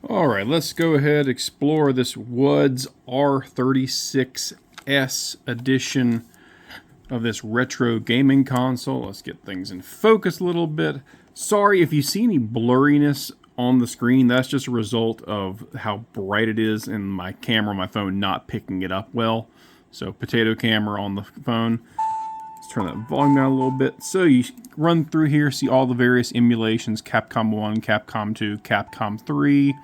Alright, let's go ahead and explore this wuds r36s edition of this retro gaming console. Let's get things in focus a little bit. Sorry if you see any blurriness on the screen, that's just a result of how bright it is and my camera on my phone not picking it up well. So potato camera on the phone. Let's turn that volume down a little bit. So you run through here, see all the various emulations: Capcom 1, Capcom 2, Capcom 3,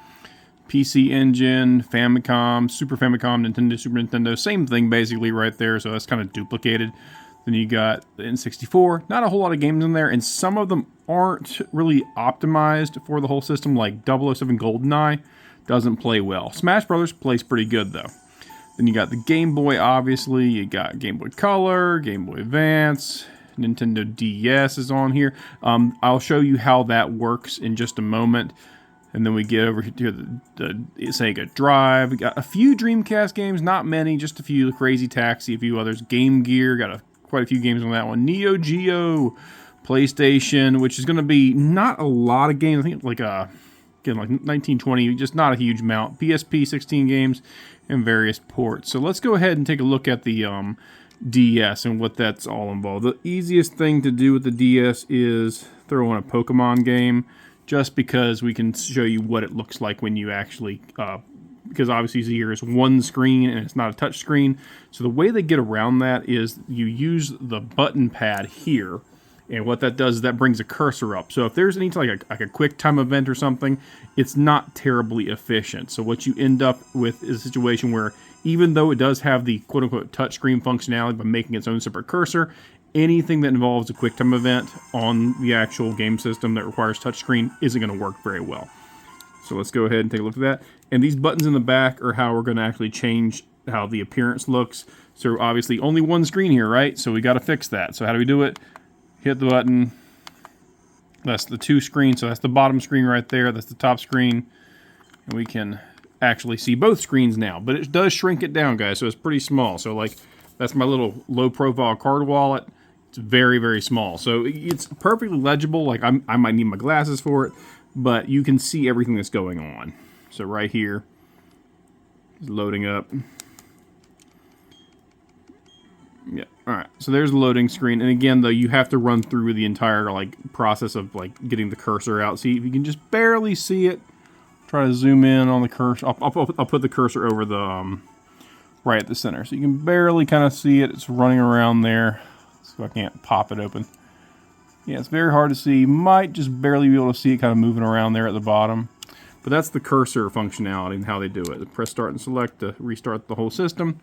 PC Engine, Famicom, Super Famicom, Nintendo, Super Nintendo. Same thing basically right there, so that's kind of duplicated. Then you got the N64. Not a whole lot of games in there, and some of them aren't really optimized for the whole system, like 007 GoldenEye doesn't play well. Smash Brothers plays pretty good though. Then you got the Game Boy, obviously. You got Game Boy Color, Game Boy Advance, Nintendo DS is on here. I'll show you how that works in just a moment. And then we get over to the Sega Drive. We got a few Dreamcast games, not many, just a few. Crazy Taxi, a few others. Game Gear, got quite a few games on that one. Neo Geo, PlayStation, which is going to be not a lot of games. I think like again, like 1920, just not a huge amount. PSP, 16 games, and various ports. So let's go ahead and take a look at the DS and what that's all involved. The easiest thing to do with the DS is throw in a Pokemon game, just because we can show you what it looks like when you actually, because obviously here is one screen and it's not a touch screen. So the way they get around that is you use the button pad here, and what that does is that brings a cursor up. So if there's any like a quick time event or something, it's not terribly efficient. So what you end up with is a situation where even though it does have the quote-unquote touchscreen functionality by making its own separate cursor, anything that involves a QuickTime event on the actual game system that requires touchscreen isn't going to work very well. So let's go ahead and take a look at that. And these buttons in the back are how we're going to actually change how the appearance looks. So obviously only one screen here, right? So we got to fix that. So how do we do it? Hit the button. That's the two screens. So that's the bottom screen right there. That's the top screen. And we can actually see both screens now. But it does shrink it down, guys. So it's pretty small. So like that's my little low profile card wallet. It's very, very small. So it's perfectly legible. Like I might need my glasses for it, but you can see everything that's going on. So right here, it's loading up. Yeah, all right. So there's the loading screen. And again, though, you have to run through the entire like process of like getting the cursor out. See if you can just barely see it. Try to zoom in on the cursor. I'll put the cursor over the right at the center, so you can barely kind of see it. It's running around there. So I can't pop it open. Yeah, it's very hard to see. You might just barely be able to see it kind of moving around there at the bottom. But that's the cursor functionality and how they do it. Press start and select to restart the whole system.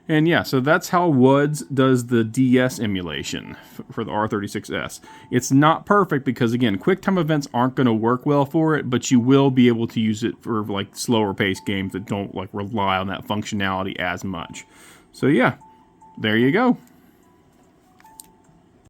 And yeah, so that's how wuds does the DS emulation for the R36s. It's not perfect because, again, QuickTime events aren't going to work well for it, but you will be able to use it for like slower paced games that don't like rely on that functionality as much. So yeah, there you go.